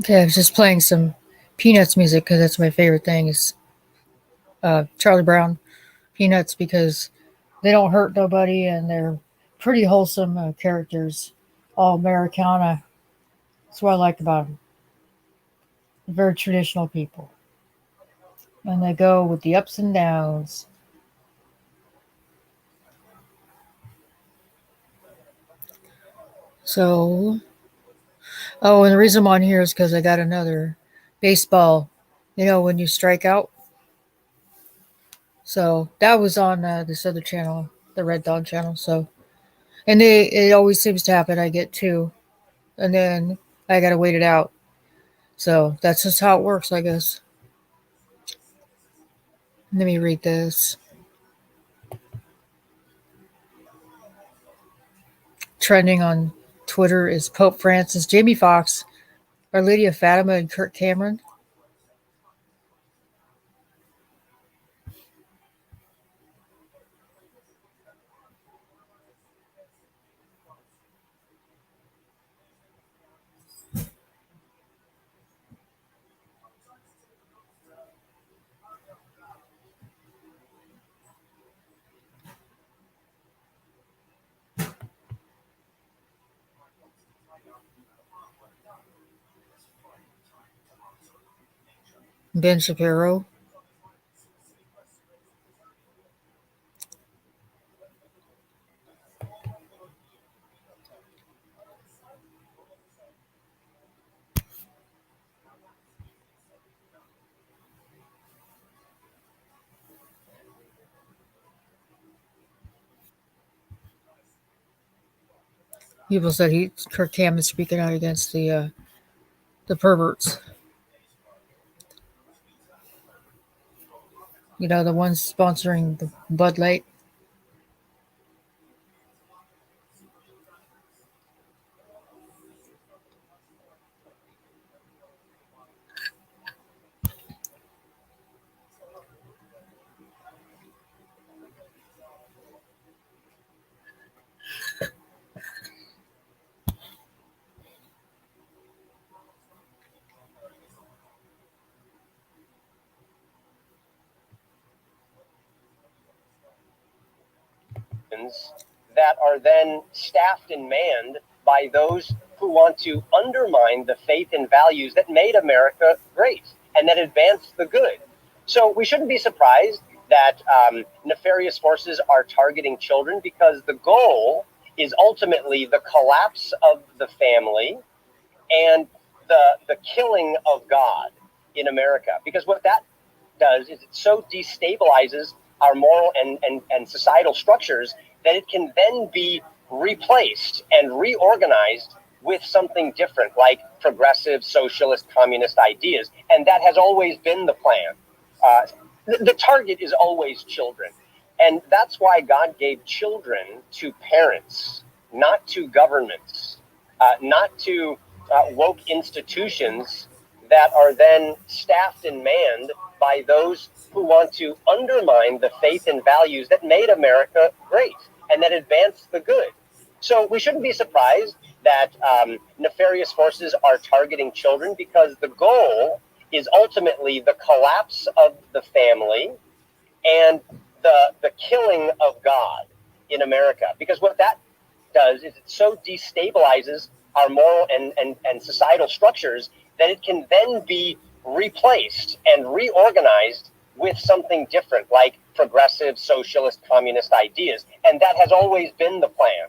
Okay, I was just playing some Peanuts music because that's my favorite thing. Is Charlie Brown Peanuts because they don't hurt nobody and they're pretty wholesome characters, all Americana. That's what I like about them. Very traditional people, and they go with the ups and downs. So, oh, and the reason I'm on here is because I got another baseball. You know when you strike out. So that was on this other channel, the Red Dawn channel. So, and it always seems to happen. I get two, and then I gotta wait it out. So that's just how it works, I guess. Let me read this. Trending on Twitter is Pope Francis, Jamie Foxx, Our Lady of Fatima, and Kirk Cameron. Ben Shapiro. People said Kirk Cameron is speaking out against the perverts. You know, the ones sponsoring the Bud Light. That are then staffed and manned by those who want to undermine the faith and values that made America great and that advanced the good. So we shouldn't be surprised that nefarious forces are targeting children because the goal is ultimately the collapse of the family and the killing of God in America. Because what that does is it so destabilizes our moral and societal structures that it can then be replaced and reorganized with something different, like progressive, socialist, communist ideas. And that has always been the plan. The target is always children. And that's why God gave children to parents, not to governments, not to woke institutions that are then staffed and manned by those who want to undermine the faith and values that made America great and that advanced the good. So we shouldn't be surprised that nefarious forces are targeting children because the goal is ultimately the collapse of the family and the killing of God in America. Because what that does is it so destabilizes our moral and societal structures that it can then be replaced and reorganized with something different, like progressive, socialist, communist ideas. And that has always been the plan.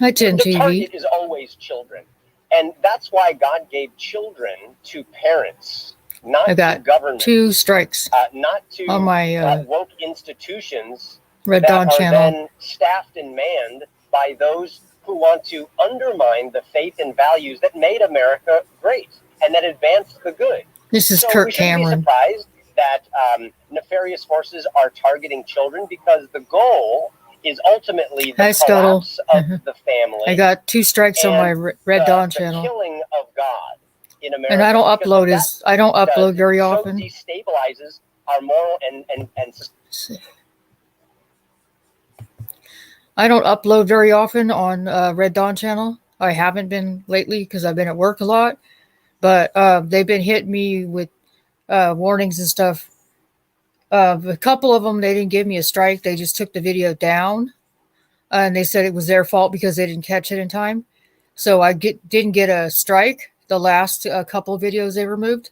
Hi, Tim The TV. target is always children. And that's why God gave children to parents, not I to got governments, 2 strikes not to on my woke institutions Red that Dawn are channel. then staffed and manned by those who want to undermine the faith and values that made America great and that advanced the good. This is So Kirk we shouldn't be Cameron. surprised that nefarious forces are targeting children because the goal is ultimately the Hi, Scuttle. collapse of the family. I got 2 strikes on my Red Dawn the channel. killing of God in America. And I don't Because what upload that does very is often. so destabilizes our moral and I don't upload very often on Red Dawn channel. I haven't been lately because I've been at work a lot. But they've been hitting me with warnings and stuff. A couple of them, they didn't give me a strike. They just took the video down, and they said it was their fault because they didn't catch it in time. So didn't get a strike the last couple of videos they removed.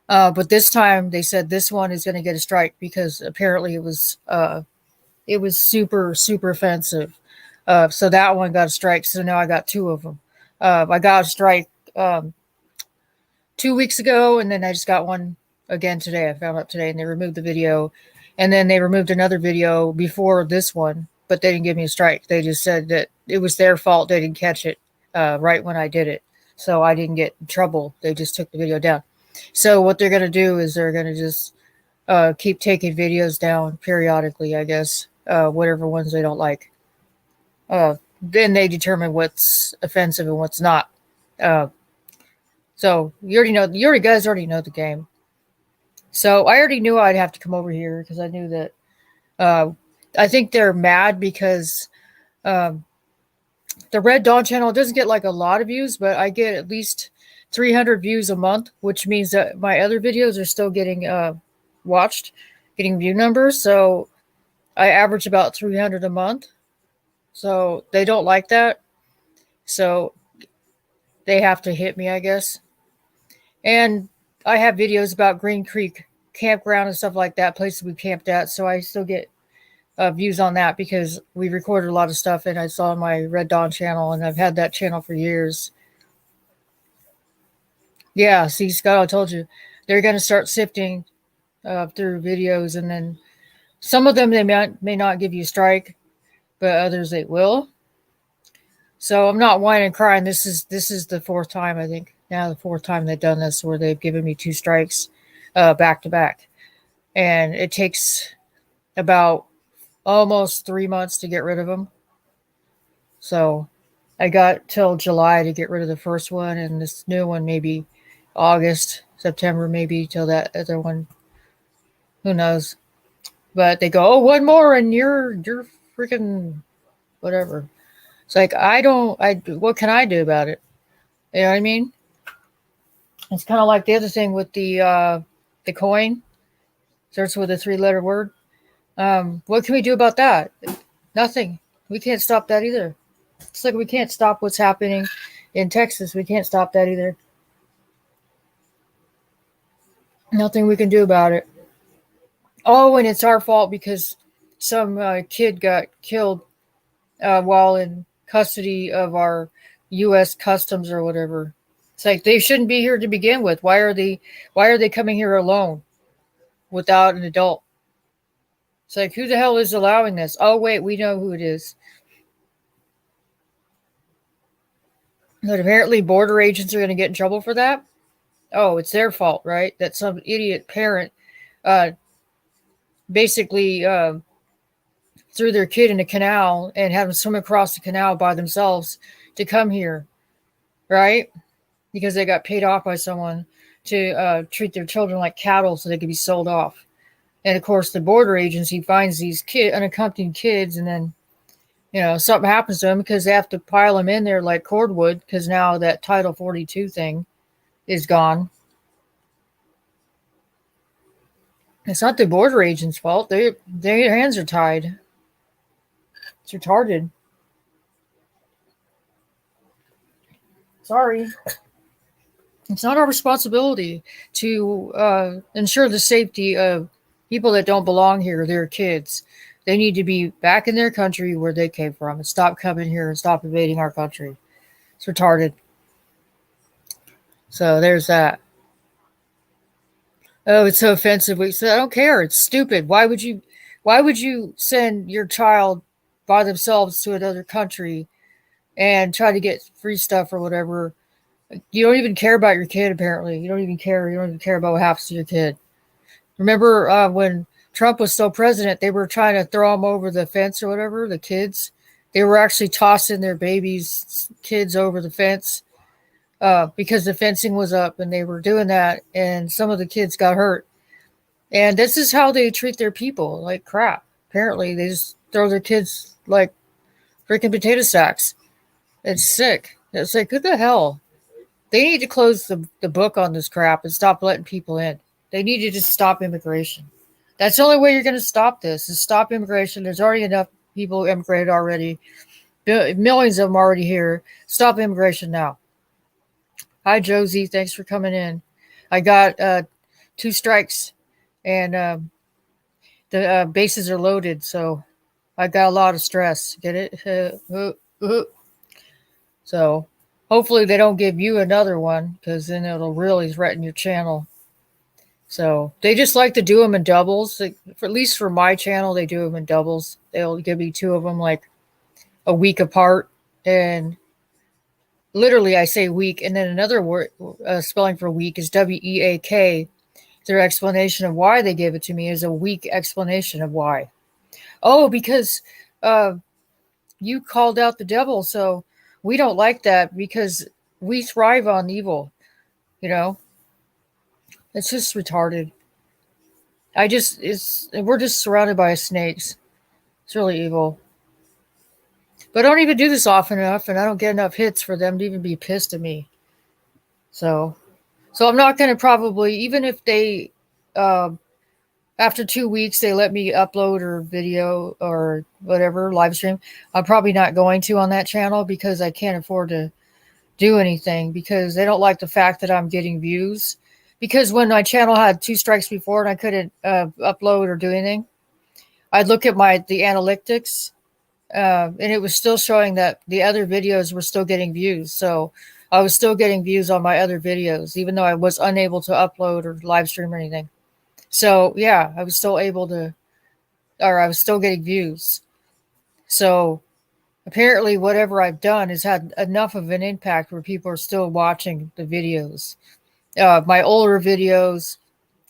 But this time they said this one is going to get a strike because apparently it was super super offensive. So that one got a strike. So now I got two of them. I got a strike 2 weeks ago, and then I just got one again today. I found out today, and they removed the video, and then they removed another video before this one, but they didn't give me a strike. They just said that it was their fault. They didn't catch it right when I did it, so I didn't get in trouble. They just took the video down. So what they're gonna do is they're gonna just keep taking videos down periodically, I guess, whatever ones they don't like. Then they determine what's offensive and what's not. Uh, so you guys already know the game. So I already knew I'd have to come over here because I knew that. I think they're mad because um, the Red Dawn channel doesn't get like a lot of views, but I get at least 300 views a month, which means that my other videos are still getting watched, getting view numbers. So I average about 300 a month. So they don't like that. So they have to hit me, I guess. And I have videos about Green Creek campground and stuff like that, places we camped at. So I still get views on that because we recorded a lot of stuff and I saw on my Red Dawn channel, and I've had that channel for years. Yeah, see, Scott, I told you. They're going to start sifting through videos, and then some of them they may not give you a strike, but others they will. So I'm not whining and crying. This is the fourth time, I think. Now the fourth time they've done this where they've given me two strikes back to back. And it takes about almost 3 months to get rid of them. So I got till July to get rid of the first one, and this new one maybe August, September, maybe till that other one. Who knows? But they go, oh, one more, and you're freaking whatever. It's like what can I do about it? You know what I mean? It's kind of like the other thing with the coin. Starts with a 3-letter word. What can we do about that? Nothing. We can't stop that either. It's like we can't stop what's happening in Texas. We can't stop that either. Nothing we can do about it. Oh, and it's our fault because some kid got killed while in custody of our U.S. Customs or whatever. It's like they shouldn't be here to begin with. Why are they coming here alone without an adult? It's like, who the hell is allowing this? Oh, wait, we know who it is. But apparently border agents are going to get in trouble for that. Oh, it's their fault, right? That some idiot parent basically threw their kid in a canal and had them swim across the canal by themselves to come here, right? Because they got paid off by someone to treat their children like cattle so they could be sold off. And of course, the border agency finds these unaccompanied kids, and then something happens to them because they have to pile them in there like cordwood because now that Title 42 thing is gone. It's not the border agent's fault. Their hands are tied. It's retarded. Sorry. It's not our responsibility to ensure the safety of people that don't belong here, their kids. They need to be back in their country where they came from and stop coming here and stop invading our country. It's retarded. So there's that. Oh, it's so offensive. We said, I don't care. It's stupid. Why would you send your child by themselves to another country and try to get free stuff or whatever? You don't even care about your kid, apparently. You don't even care. You don't even care about what happens to your kid. Remember when Trump was still president, they were trying to throw him over the fence or whatever, the kids. They were actually tossing their kids over the fence because the fencing was up, and they were doing that, and some of the kids got hurt. And this is how they treat their people, like crap. Apparently, they just throw their kids like freaking potato sacks. It's sick. It's like, what the hell? They need to close the book on this crap and stop letting people in. They need to just stop immigration. That's the only way you're going to stop this is stop immigration. There's already enough people immigrated already. Millions of them already here. Stop immigration now. Hi, Josie. Thanks for coming in. I got 2 strikes and the bases are loaded, so I got a lot of stress. Get it? So hopefully they don't give you another one because then it'll really threaten your channel. So they just like to do them in doubles. Like, for at least for my channel, they do them in doubles. They'll give me 2 of them like a week apart, and literally I say week, and then another word spelling for week is WEAK. Their explanation of why they gave it to me is a weak explanation of why. Oh, because uh, you called out the devil, so we don't like that because we thrive on evil. You know, it's just retarded. We're just surrounded by snakes. It's really evil. But I don't even do this often enough, and I don't get enough hits for them to even be pissed at me. So, so I'm not going to probably, even if they, uh, after 2 weeks, they let me upload or video or whatever, live stream, I'm probably not going to on that channel because I can't afford to do anything because they don't like the fact that I'm getting views. Because when my channel had 2 strikes before and I couldn't upload or do anything, I'd look at the analytics, and it was still showing that the other videos were still getting views. So I was still getting views on my other videos, even though I was unable to upload or live stream or anything. So yeah, I was still able to, or I was still getting views. So apparently, whatever I've done has had enough of an impact where people are still watching the videos. My older videos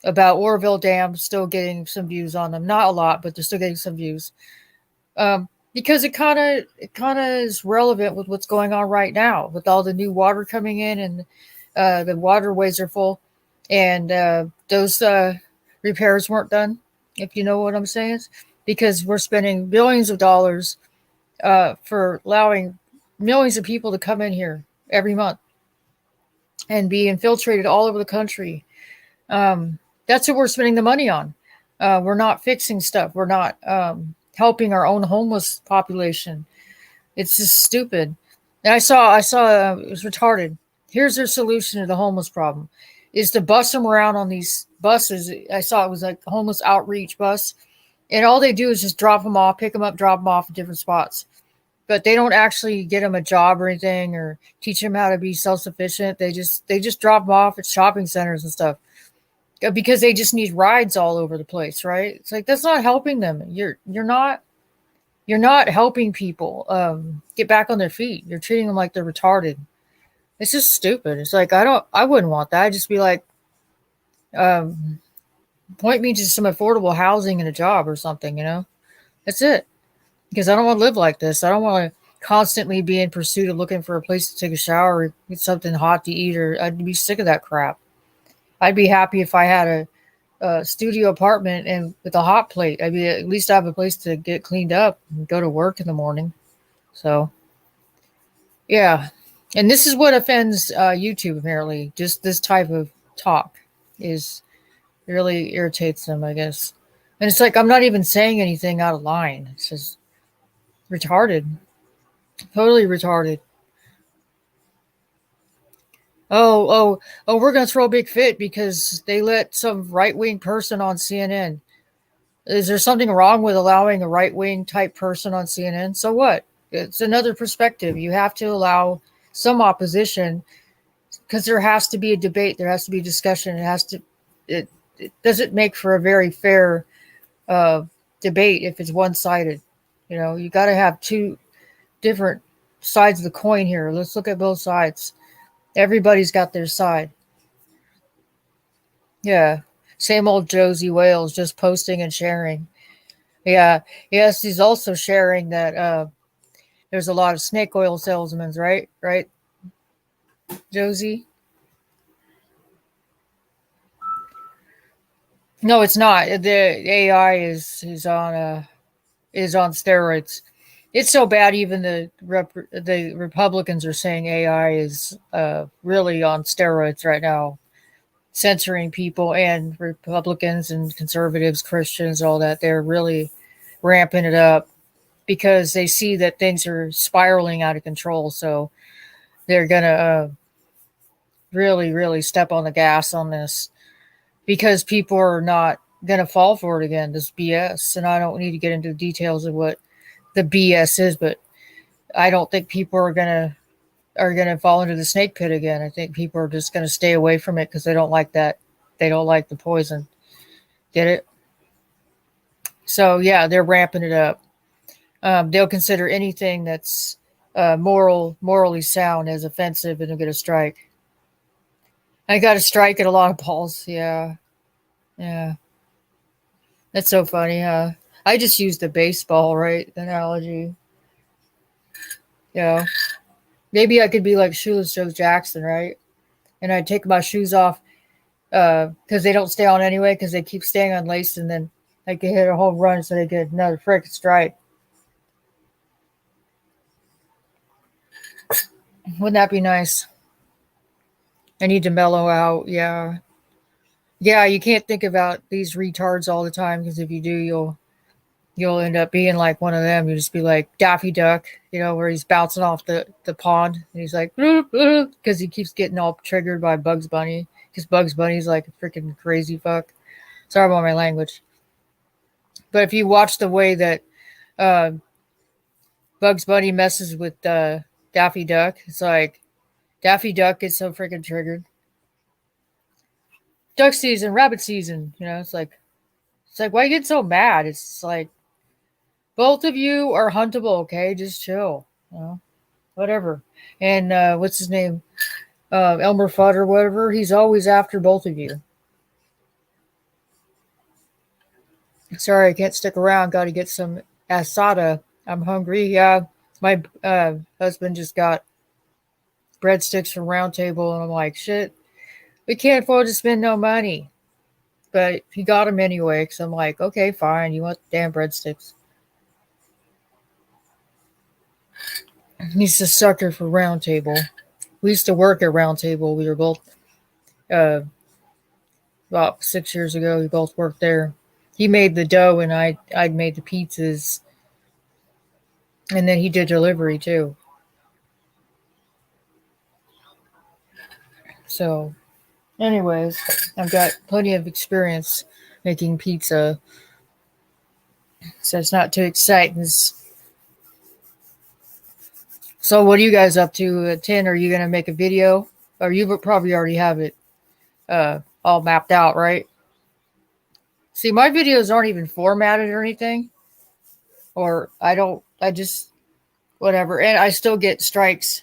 about Oroville Dam still getting some views on them. Not a lot, but they're still getting some views. Because it kind of is relevant with what's going on right now with all the new water coming in and the waterways are full, and those repairs weren't done. If you know what I'm saying, because we're spending billions of dollars for allowing millions of people to come in here every month and be infiltrated all over the country. That's what we're spending the money on. We're not fixing stuff. We're not helping our own homeless population. It's just stupid. And I saw it was retarded. Here's their solution to the homeless problem: is to bus them around on these buses. I saw it was like a homeless outreach bus, and all they do is just drop them off, pick them up, drop them off at different spots. But they don't actually get them a job or anything, or teach them how to be self sufficient. They just drop them off at shopping centers and stuff because they just need rides all over the place, right? It's like that's not helping them. You're not helping people get back on their feet. You're treating them like they're retarded. It's just stupid. It's like I wouldn't want that. I'd just be like, um, point me to some affordable housing and a job or something. That's it. Because I don't want to live like this. I don't want to constantly be in pursuit of looking for a place to take a shower, or get something hot to eat, or I'd be sick of that crap. I'd be happy if I had a studio apartment and with a hot plate. I'd be at least I have a place to get cleaned up and go to work in the morning. So yeah, and this is what offends YouTube apparently. Just this type of talk is really irritates them, I guess. And it's like I'm not even saying anything out of line. It's just retarded, totally retarded. Oh, we're gonna throw a big fit because they let some right wing person on CNN. Is there something wrong with allowing a right wing type person on CNN? So what? It's another perspective. You have to allow some opposition because there has to be a debate. There has to be discussion. It doesn't make for a very fair uh, debate if it's one sided. You got to have two different sides of the coin here. Let's look at both sides. Everybody's got their side. Yeah. Same old Josie Wales just posting and sharing. Yeah. Yes, he's also sharing that there's a lot of snake oil salesmen, right? Right, Josie? No, it's not. The AI is on steroids. It's so bad. Even the Republicans are saying AI is really on steroids right now, censoring people, and Republicans and conservatives, Christians, all that. They're really ramping it up because they see that things are spiraling out of control. So they're gonna really, really step on the gas on this because people are not gonna fall for it again. This BS, and I don't need to get into the details of what the BS is, but I don't think people are gonna fall into the snake pit again. I think people are just gonna stay away from it because they don't like that. They don't like the poison. Get it? So yeah, they're ramping it up. They'll consider anything that's morally sound as offensive, and they'll get a strike. I got a strike at a lot of balls. Yeah, yeah. That's so funny, huh? I just used the baseball, right? Analogy. Yeah. Maybe I could be like Shoeless Joe Jackson, right? And I'd take my shoes off because they don't stay on anyway because they keep staying unlaced, and then I could hit a home run so they get another freaking strike. Wouldn't that be nice? I need to mellow out. Yeah. Yeah, you can't think about these retards all the time because if you do, you'll end up being like one of them. You just be like Daffy Duck, where he's bouncing off the pond and he's like because he keeps getting all triggered by Bugs Bunny because Bugs Bunny's like a freaking crazy fuck. Sorry about my language, but if you watch the way that uh, Bugs Bunny messes with Daffy Duck, it's like Daffy Duck gets so freaking triggered. Duck season, rabbit season, it's like why you get so mad? It's like both of you are huntable, okay? Just chill, whatever. And what's his name? Elmer Fudd or whatever. He's always after both of you. Sorry, I can't stick around. Got to get some asada. I'm hungry. Yeah, my husband just got breadsticks from Round Table, and I'm like, shit, we can't afford to spend no money. But he got them anyway, because I'm like, okay, fine. You want the damn breadsticks. He's a sucker for Round Table. We used to work at Round Table. We were both uh, about 6 years ago. We both worked there. He made the dough, and I made the pizzas, and then he did delivery too. So, anyways, I've got plenty of experience making pizza, so it's not too exciting. So, what are you guys up to at 10? Are you gonna make a video, or you probably already have it all mapped out, right? See, my videos aren't even formatted or anything, or I don't. I just whatever, and I still get strikes.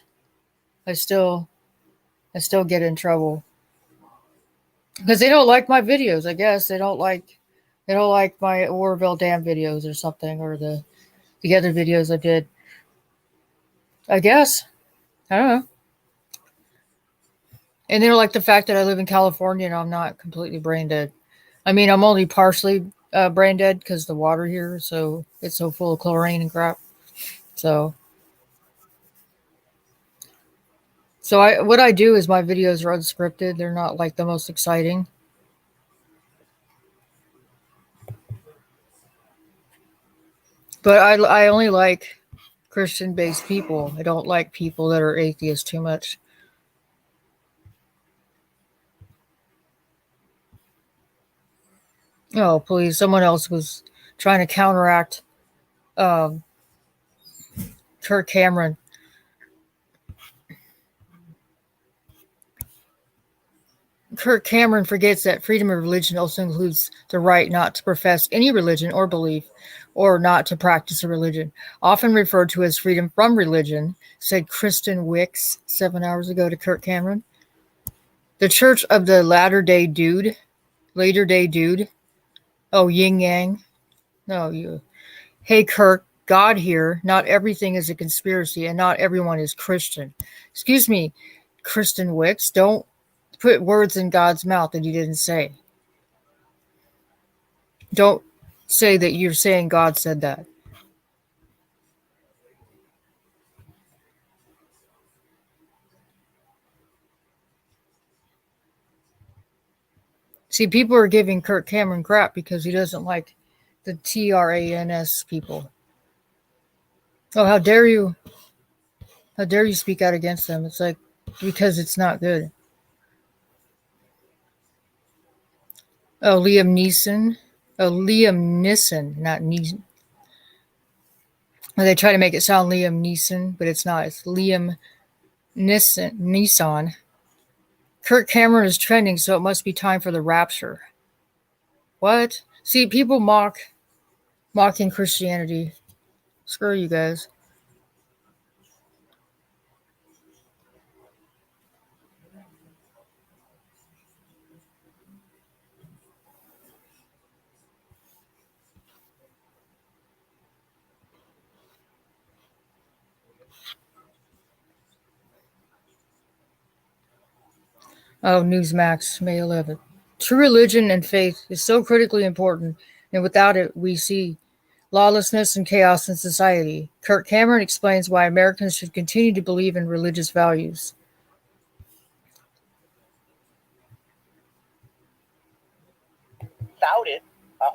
I still I still get in trouble because they don't like my videos. I guess they don't like my Orville Dam videos or something, or the other videos I did. I guess I don't know. And they don't like the fact that I live in California and I'm not completely brain dead. I mean, I'm only partially brain dead because the water here, so it's so full of chlorine and crap. So, so what I do is my videos are unscripted. They're not like the most exciting. But I only like Christian based people. I don't like people that are atheists too much. Oh, please. Someone else was trying to counteract um, Kirk Cameron. Kirk Cameron forgets that freedom of religion also includes the right not to profess any religion or belief or not to practice a religion, often referred to as freedom from religion, said Kristen Wicks 7 hours ago to Kirk Cameron. The Church of the Later Day Dude. Oh, yin yang. No, you. Hey, Kirk, God here. Not everything is a conspiracy and not everyone is Christian. Excuse me, Kristen Wicks. Don't put words in God's mouth that he didn't say. Don't say that you're saying God said that. See, people are giving Kirk Cameron crap because he doesn't like the Trans people. Oh, how dare you! How dare you speak out against them? It's like, because it's not good. Oh, Liam Neeson. Oh, Liam Neeson, not Neeson. They try to make it sound Liam Neeson, but it's not. It's Liam Neeson. Kirk Cameron is trending, so it must be time for the rapture. What? See, people mocking Christianity. Screw you guys. Oh, Newsmax, May 11th. True religion and faith is so critically important, and without it, we see lawlessness and chaos in society. Kirk Cameron explains why Americans should continue to believe in religious values. Without it,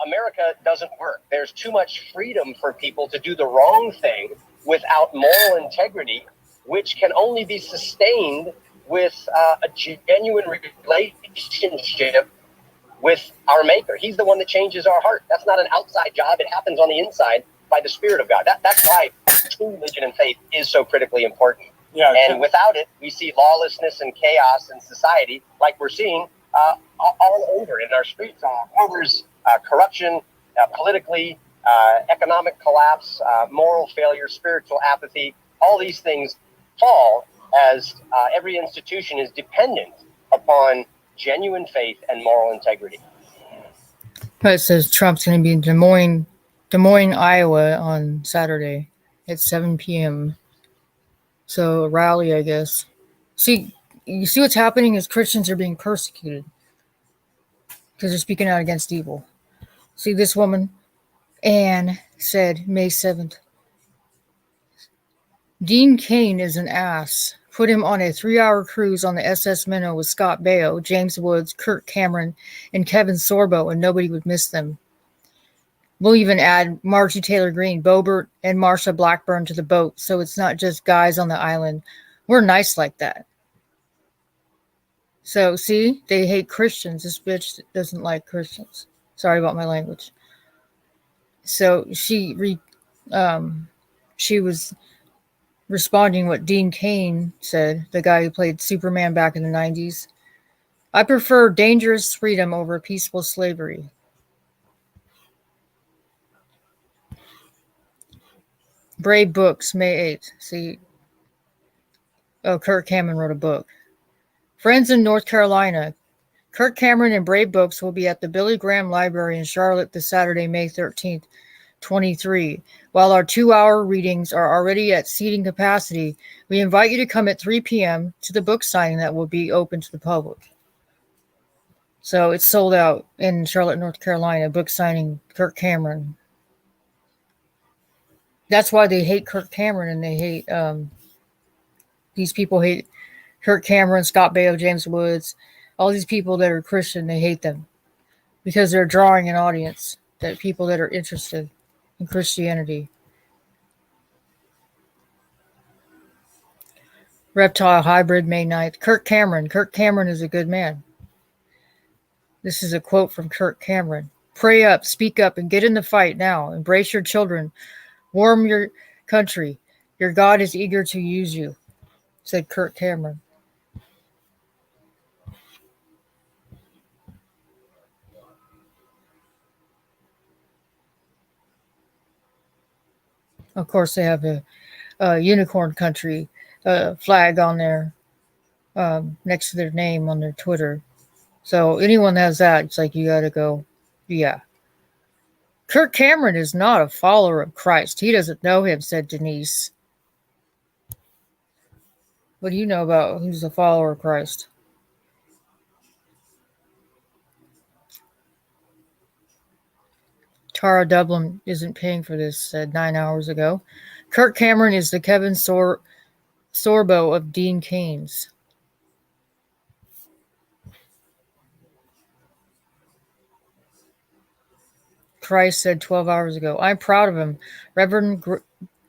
America doesn't work. There's too much freedom for people to do the wrong thing without moral integrity, which can only be sustained with a genuine relationship with our Maker. He's the one that changes our heart. That's not an outside job. It happens on the inside by the Spirit of God. That's why true religion and faith is so critically important. Yeah, and without it, we see lawlessness and chaos in society, like we're seeing all over in our streets. Wars, corruption, politically, economic collapse, moral failure, spiritual apathy. All these things fall as every institution is dependent upon genuine faith and moral integrity. But it says Trump's going to be in Des Moines, Iowa on Saturday at 7 p.m. So a rally, I guess. See, you see what's happening is Christians are being persecuted because they're speaking out against evil. See, this woman, Anne, said May 7th, Dean Cain is an ass. Put him on a 3-hour cruise on the SS Minnow with Scott Baio, James Woods, Kirk Cameron, and Kevin Sorbo, and nobody would miss them. We'll even add Margie Taylor Greene, Boebert, and Marsha Blackburn to the boat, so it's not just guys on the island. We're nice like that. So, see, they hate Christians. This bitch doesn't like Christians. Sorry about my language. So she was responding what Dean Cain said, the guy who played Superman back in the 90s. I prefer dangerous freedom over peaceful slavery. Brave Books, May 8th. See, Kirk Cameron wrote a book. Friends in North Carolina. Kirk Cameron and Brave Books will be at the Billy Graham Library in Charlotte this Saturday, May 13th, 23. While our 2-hour readings are already at seating capacity, we invite you to come at 3 p.m. to the book signing that will be open to the public. So it's sold out in Charlotte, North Carolina, book signing Kirk Cameron. That's why they hate Kirk Cameron, and they hate, these people hate Kirk Cameron, Scott Baio, James Woods, all these people that are Christian, they hate them because they're drawing an audience, that people that are interested in Christianity. Reptile Hybrid, May 9th. Kirk Cameron. Kirk Cameron is a good man. This is a quote from Kirk Cameron. Pray up, speak up, and get in the fight now. Embrace your children. Warm your country. Your God is eager to use you, said Kirk Cameron. Of course, they have a unicorn country flag on there next to their name on their Twitter. So anyone that has that, it's like you got to go, yeah. Kirk Cameron is not a follower of Christ. He doesn't know him, said Denise. What do you know about who's a follower of Christ? Tara Dublin isn't paying for this, said 9 hours ago. Kirk Cameron is the Kevin Sorbo of Dean Cain's. Christ said 12 hours ago. I'm proud of him.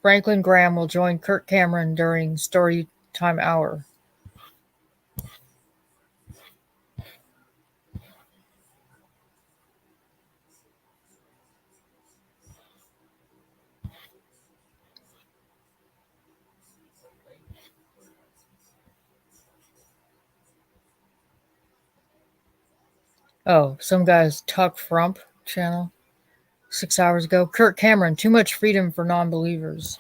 Franklin Graham will join Kirk Cameron during story time hour. Oh, some guy's Tuck Frump channel 6 hours ago. Kirk Cameron, too much freedom for non-believers.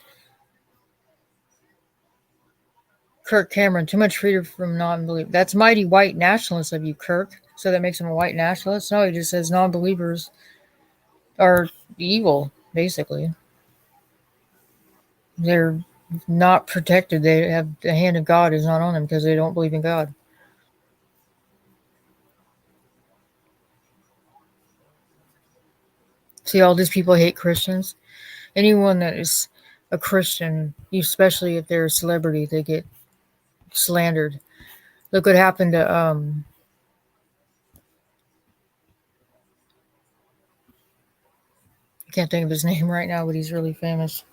Kirk Cameron, too much freedom from non-believers. That's mighty white nationalist of you, Kirk. So that makes him a white nationalist? No, he just says non-believers are evil, basically. They're not protected. They have the hand of God is not on them because they don't believe in God. See, all these people hate Christians. Anyone that is a Christian, especially if they're a celebrity, they get slandered. Look what happened to I can't think of his name right now, but he's really famous.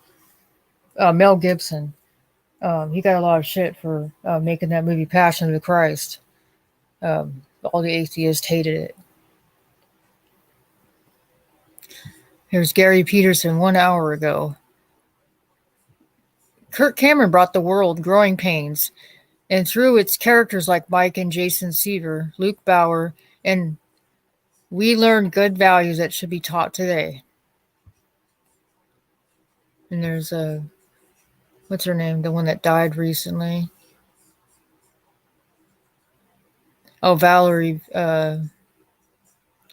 Mel Gibson. He got a lot of shit for making that movie Passion of the Christ. All the atheists hated it. Here's Gary Peterson 1 hour ago. Kirk Cameron brought the world Growing Pains, and through its characters like Mike and Jason Seaver, Luke Bauer, and we learned good values that should be taught today. And there's what's her name? The one that died recently. Oh, Valerie. Trying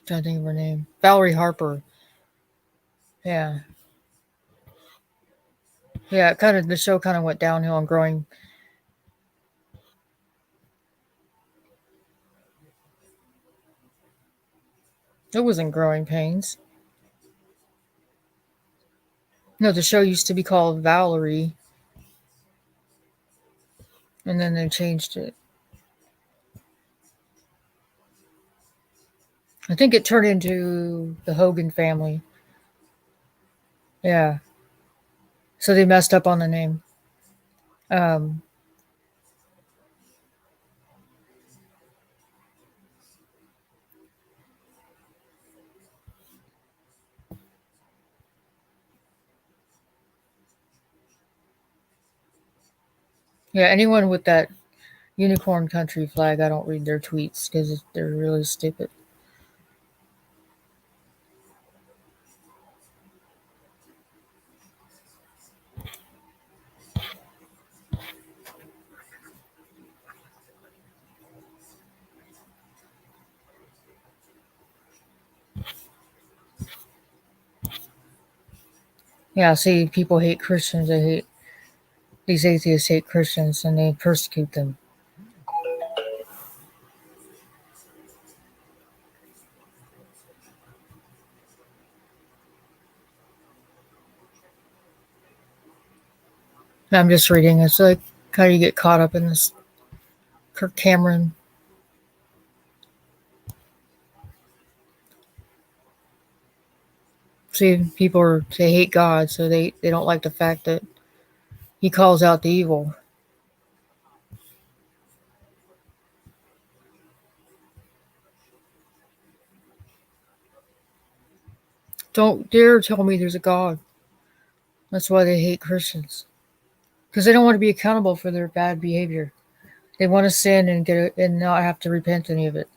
to think of her name. Valerie Harper. Yeah. Yeah, the show kind of went downhill on Growing. It wasn't Growing Pains. No, the show used to be called Valerie, and then they changed it. I think it turned into the Hogan family. Yeah. So they messed up on the name. Um, yeah, anyone with that unicorn country flag, I don't read their tweets because they're really stupid. Yeah, see, people hate Christians. These atheists hate Christians and they persecute them. I'm just reading. It's like how you get caught up in this. Kirk Cameron. See, they hate God, so they don't like the fact that he calls out the evil. Don't dare tell me there's a God. That's why they hate Christians. Because they don't want to be accountable for their bad behavior. They want to sin and and not have to repent any of it.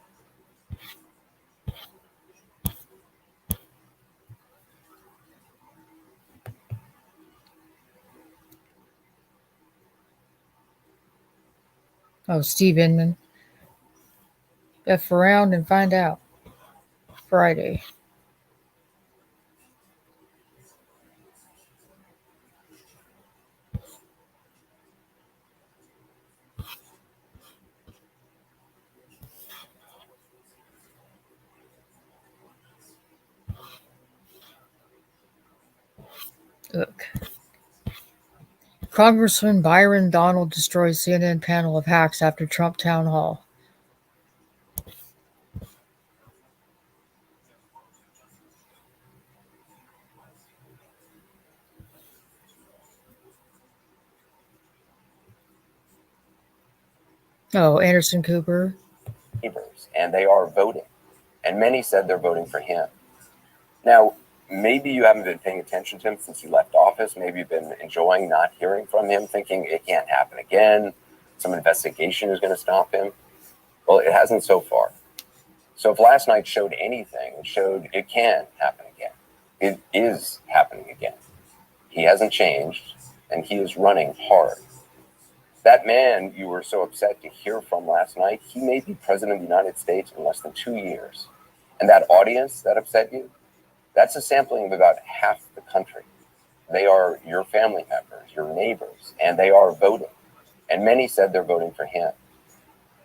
Oh, Steve Inman. F around and find out. Friday. Look. Congressman Byron Donald destroys CNN panel of hacks after Trump town hall. Oh, Anderson Cooper. Neighbors, and they are voting. And many said they're voting for him. Now, maybe you haven't been paying attention to him since he left office. Maybe you've been enjoying not hearing from him, thinking it can't happen again. Some investigation is going to stop him. Well, it hasn't so far. So if last night showed anything, it showed it can happen again. It is happening again. He hasn't changed, and he is running hard. That man you were so upset to hear from last night, he may be president of the United States in less than 2 years. And that audience that upset you, that's a sampling of about half the country. They are your family members, your neighbors, and they are voting. And many said they're voting for him.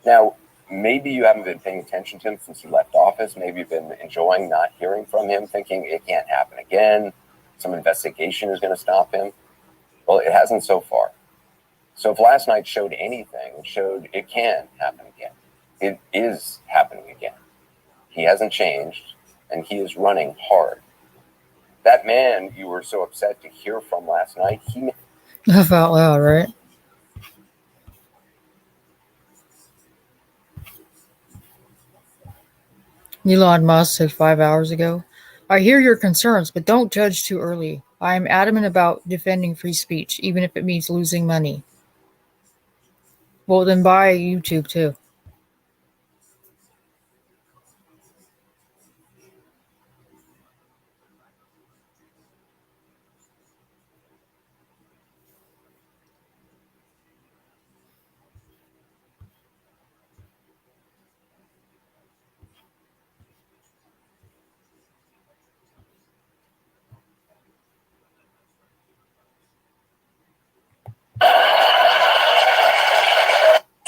Now, maybe you haven't been paying attention to him since he left office. Maybe you've been enjoying not hearing from him, thinking it can't happen again. Some investigation is going to stop him. Well, it hasn't so far. So if last night showed anything, it showed it can happen again. It is happening again. He hasn't changed, and he is running hard. That man you were so upset to hear from last night, he Laugh out loud, right? Elon Musk said 5 hours ago, I hear your concerns, but don't judge too early. I am adamant about defending free speech, even if it means losing money. Well, then buy YouTube too.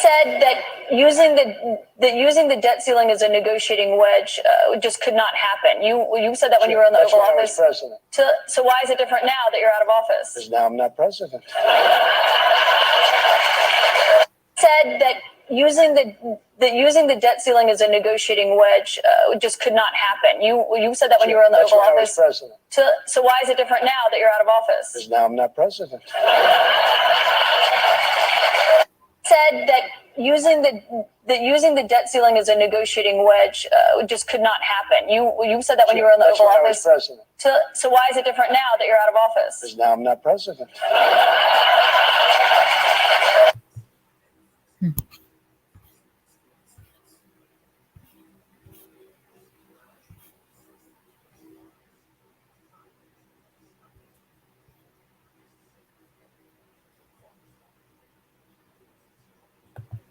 Said that using the debt ceiling as a negotiating wedge just could not happen. You said that when you were in the Oval Office. President. So why is it different now that you're out of office? Because now I'm not president. Said that using the debt ceiling as a negotiating wedge just could not happen. You said that when you were in the Oval Office. President. So why is it different now that you're out of office? Because now I'm not president. Said that using the debt ceiling as a negotiating wedge just could not happen. You said that when you were in the Oval Office. President. So why is it different now that you're out of office? Because now I'm not president.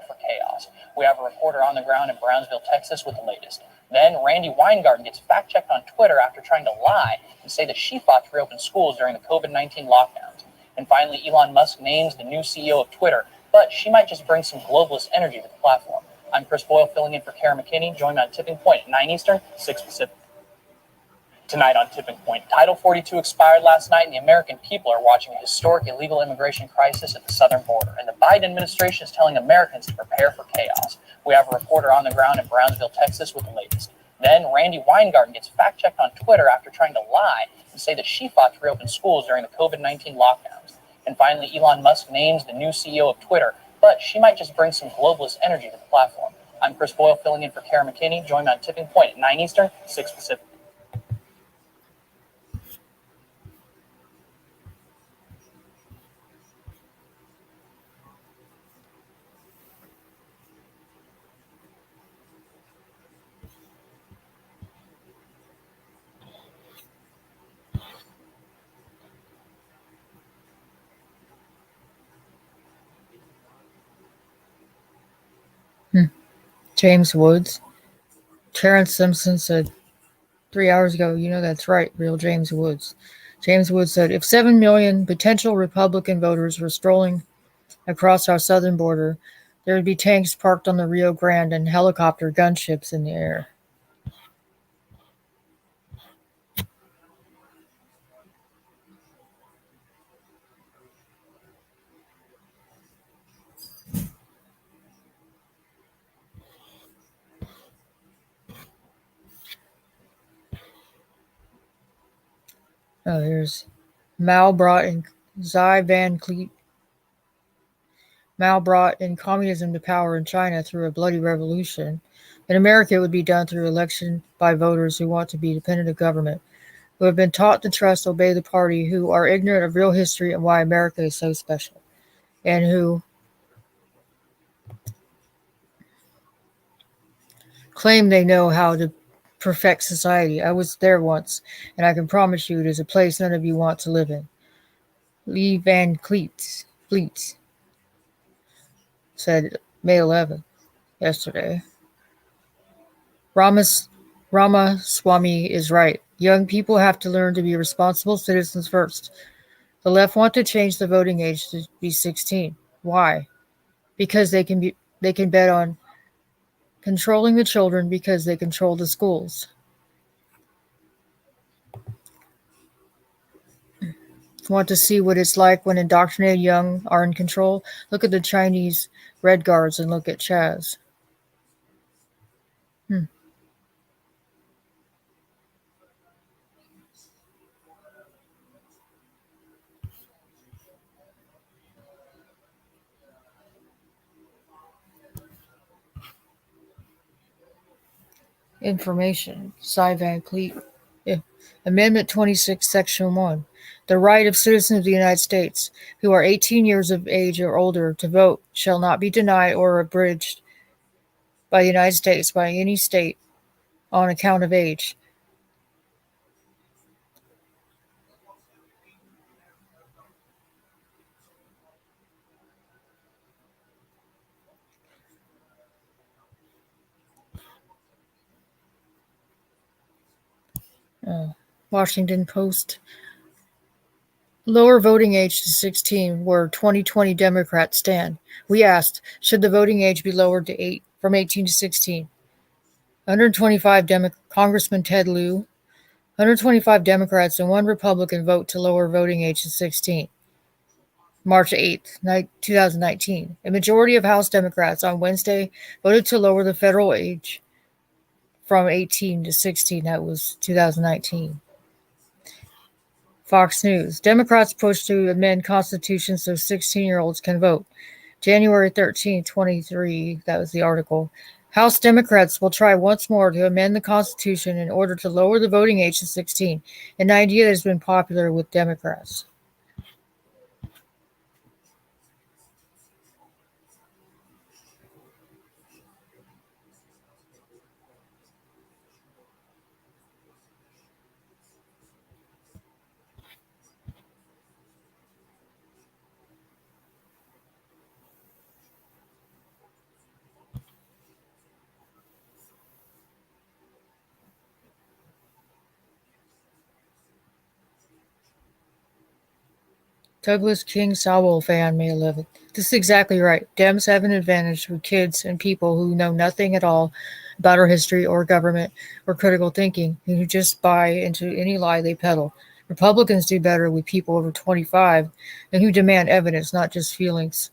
For chaos. We have a reporter on the ground in Brownsville, Texas with the latest. Then Randy Weingarten gets fact-checked on Twitter after trying to lie and say that she fought to reopen schools during the COVID-19 lockdowns. And finally, Elon Musk names the new CEO of Twitter, but she might just bring some globalist energy to the platform. I'm Chris Boyle filling in for Kara McKinney. Join me on Tipping Point at 9 Eastern, 6 Pacific. Tonight on Tipping Point, Title 42 expired last night, and the American people are watching a historic illegal immigration crisis at the southern border. And the Biden administration is telling Americans to prepare for chaos. We have a reporter on the ground in Brownsville, Texas with the latest. Then Randy Weingarten gets fact-checked on Twitter after trying to lie and say that she fought to reopen schools during the COVID-19 lockdowns. And finally, Elon Musk names the new CEO of Twitter, but she might just bring some globalist energy to the platform. I'm Chris Boyle filling in for Kara McKinney. Join me on Tipping Point at 9 Eastern, 6 Pacific. James Woods. Terrence Simpson said 3 hours ago, that's right, real James Woods. James Woods said, if 7 million potential Republican voters were strolling across our southern border, there would be tanks parked on the Rio Grande and helicopter gunships in the air. Oh, here's Mal Brott and Zy Van Cleet. Mao brought in communism to power in China through a bloody revolution. In America, it would be done through election by voters who want to be dependent of government, who have been taught to trust, obey the party, who are ignorant of real history and why America is so special, and who claim they know how to perfect society. I was there once, and I can promise you it is a place none of you want to live in. Lee Van Fleet said May 11th, yesterday. Ramaswamy is right. Young people have to learn to be responsible citizens first. The left want to change the voting age to be 16. Why? Because they can bet on controlling the children because they control the schools. Want to see what it's like when indoctrinated young are in control? Look at the Chinese Red Guards and look at Chaz. Information. Cy Van Cleet. Amendment 26, Section 1. The right of citizens of the United States who are 18 years of age or older to vote shall not be denied or abridged by the United States by any state on account of age. Washington Post. Lower voting age to 16 where 2020 Democrats stand. We asked, should the voting age be lowered to from 18 to 16? 125 Congressman Ted Lieu, 125 Democrats and one Republican vote to lower voting age to 16. March 8th, 2019. A majority of House Democrats on Wednesday voted to lower the federal age from 18 to 16. That was 2019. Fox News. Democrats push to amend Constitution so 16-year-olds can vote. January 13, 23. That was the article. House Democrats will try once more to amend the Constitution in order to lower the voting age to 16, an idea that has been popular with Democrats. Douglas King Sowell fan, May 11th. This is exactly right. Dems have an advantage with kids and people who know nothing at all about our history or government or critical thinking and who just buy into any lie they peddle. Republicans do better with people over 25 and who demand evidence, not just feelings.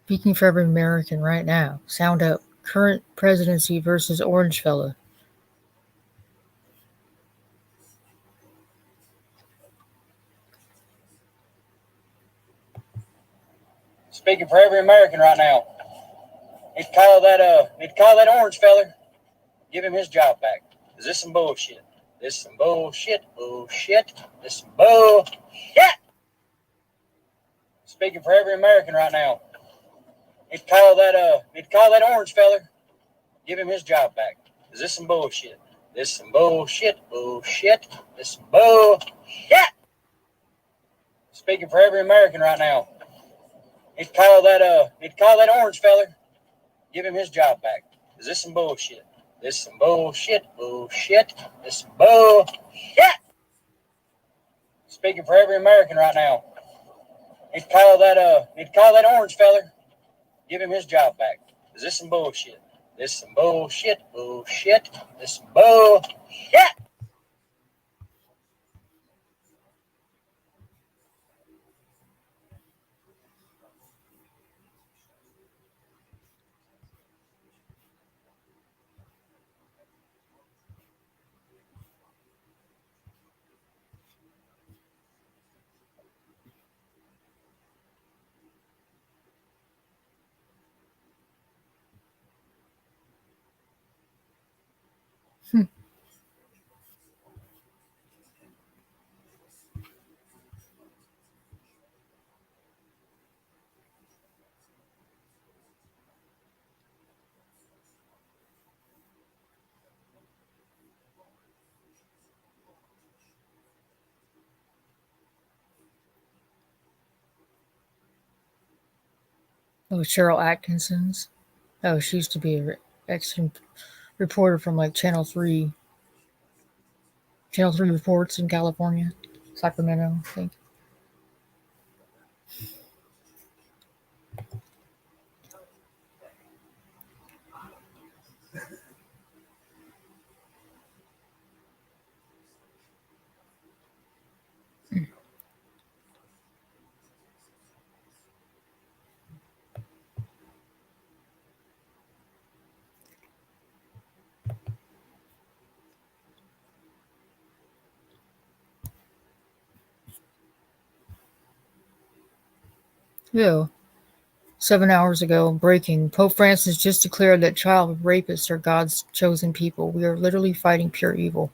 Speaking for every American right now. Sound up. Current presidency versus Orange Fella. Speaking for every American right now. Need to call that orange feller. Give him his job back. Is this some bullshit? This is some bullshit. Bullshit. This is some bullshit. speaking for every American right now. Need to call that orange feller. Give him his job back. Is this some bullshit? This some bullshit. Bullshit. This some bullshit. Speaking for every American right now. Need to call that orange feller. Give him his job back. Is this some bullshit? This some bullshit. Bullshit. This some bullshit. Speaking for every American right now. Need to call that orange feller. Give him his job back. Is this some bullshit? This some bullshit. Bullshit. This some bullshit. Oh, Cheryl Atkinson's. Oh, she used to be an excellent reporter from like Channel 3 reports in California, Sacramento, I think. Yeah. 7 hours ago, breaking. Pope Francis just declared that child rapists are God's chosen people. We are literally fighting pure evil.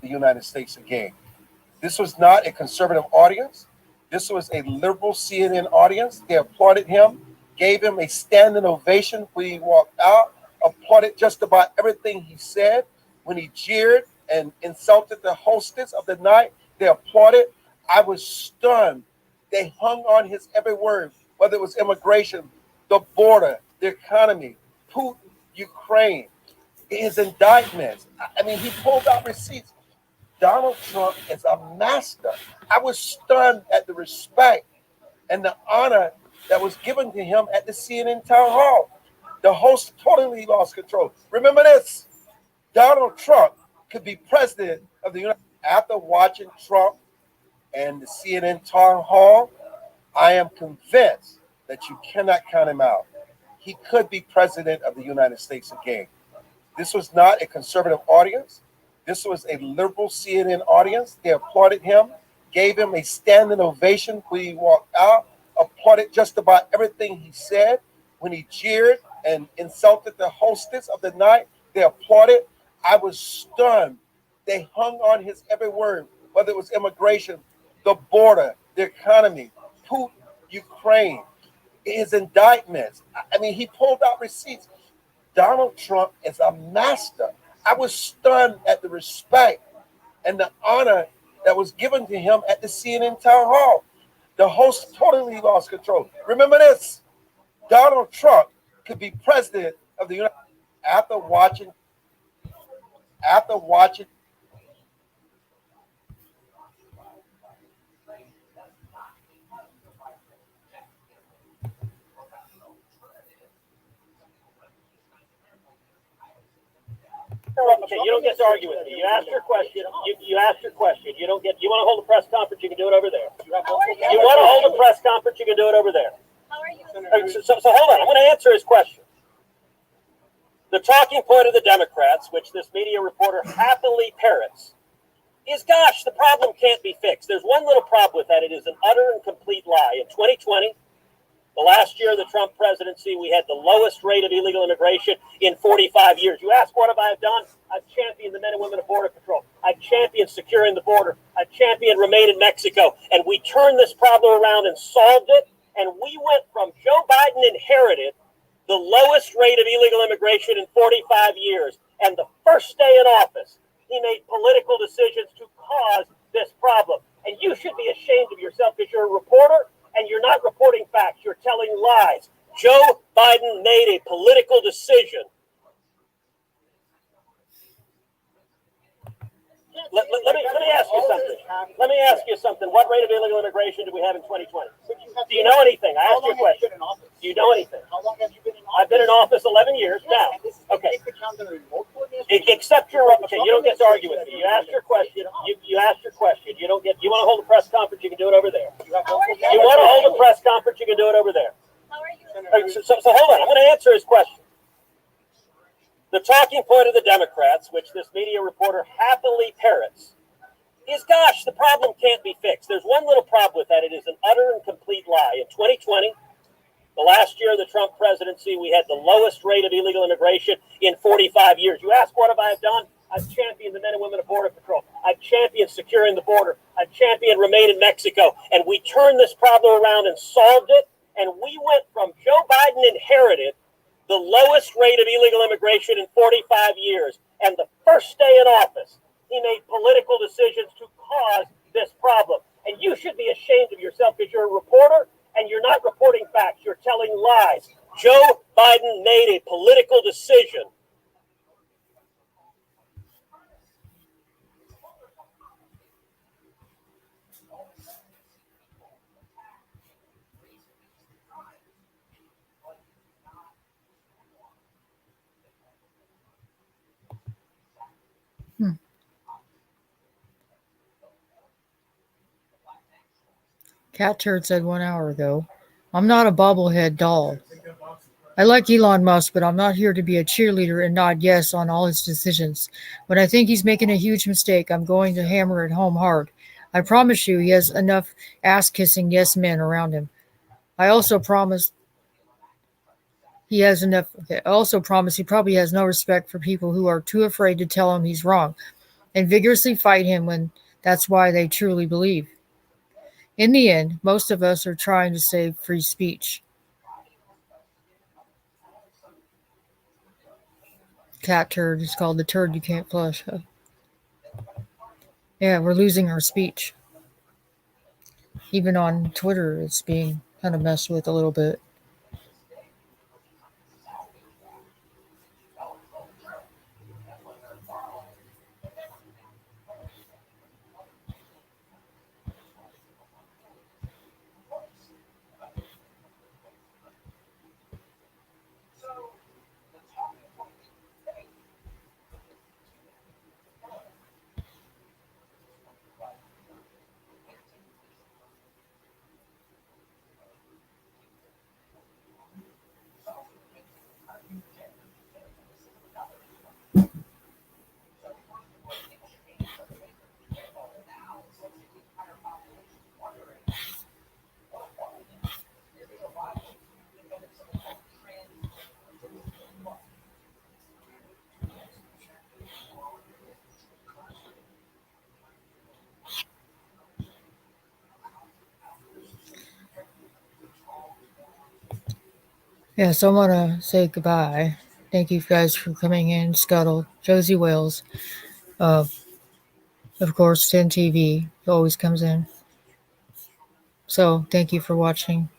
the United States again. This was not a conservative audience. This was a liberal CNN audience. They applauded him, gave him a standing ovation when he walked out, applauded just about everything he said. When he jeered and insulted the hostess of the night, they applauded. I was stunned. They hung on his every word, whether it was immigration, the border, the economy, Putin, Ukraine, his indictments. I mean, he pulled out receipts. Donald Trump is a master. I was stunned at the respect and the honor that was given to him at the CNN town hall. The host totally lost control. Remember this: Donald Trump could be president of the United States. After watching Trump and the CNN town hall, I am convinced that you cannot count him out. He could be president of the United States again. This was not a conservative audience. This was a liberal CNN audience. They applauded him, gave him a standing ovation when he walked out, applauded just about everything he said. When he jeered and insulted the hostess of the night, they applauded. I was stunned. They hung on his every word, whether it was immigration, the border, the economy, Putin, Ukraine, his indictments. I mean, he pulled out receipts. Donald Trump is a master. I was stunned at the respect and the honor that was given to him at the CNN town hall. The host totally lost control. Remember this: Donald Trump could be president of the United States. After watching. Okay, you don't get to argue with me. You asked your question. You asked your question. You don't get. You want to hold a press conference? You can do it over there. You want to hold a press conference? You can do it over there. How are you? So hold on. I'm going to answer his question. The talking point of the Democrats, which this media reporter happily parrots, is, gosh, the problem can't be fixed. There's one little problem with that. It is an utter and complete lie. In 2020, the last year of the Trump presidency, we had the lowest rate of illegal immigration in 45 years. You ask, what have I done? I've championed the men and women of Border Patrol. I've championed securing the border. I've championed Remain in Mexico. And we turned this problem around and solved it. And we went from Joe Biden inherited the lowest rate of illegal immigration in 45 years. And the first day in office, he made political decisions to cause this problem. And you should be ashamed of yourself because you're a reporter and you're not reporting facts. You're telling lies. Joe Biden made a political decision. Let me ask you something. Let me ask you something. What rate of illegal immigration do we have in 2020? Do you know anything? I asked you a question. Do you know anything? How long have you been in office? I've been in office 11 years now. Okay. Except you're okay. You don't get to argue with me. You asked your question. You asked your question. You don't get. You want to hold a press conference? You can do it over there. You want to hold a press conference? You can do it over there. How are you? So hold on. I'm going to answer his question. The talking point of the Democrats, which this media reporter happily parrots, is, gosh, the problem can't be fixed. There's one little problem with that. It is an utter and complete lie. In 2020, the last year of the Trump presidency, we had the lowest rate of illegal immigration in 45 years. You ask, what have I done? I've championed the men and women of Border Patrol. I've championed securing the border. I've championed Remain in Mexico. And we turned this problem around and solved it. And we went from Joe Biden inherited the lowest rate of illegal immigration in 45 years. And the first day in office, he made political decisions to cause this problem. And you should be ashamed of yourself because you're a reporter and you're not reporting facts. You're telling lies. Joe Biden made a political decision. Cat Turd said 1 hour ago, I'm not a bobblehead doll. I like Elon Musk, but I'm not here to be a cheerleader and nod yes on all his decisions. When I think he's making a huge mistake, I'm going to hammer it home hard. I promise you he has enough ass-kissing yes men around him. I also promise he probably has no respect for people who are too afraid to tell him he's wrong. and vigorously fight him when that's why they truly believe. In the end, most of us are trying to save free speech. Cat turd is called the turd you can't flush. Yeah, we're losing our speech. Even on Twitter, it's being kind of messed with a little bit. Yeah, so I want to say goodbye. Thank you guys for coming in. Scuttle, Josie Wales, of course, 10 TV always comes in. So thank you for watching.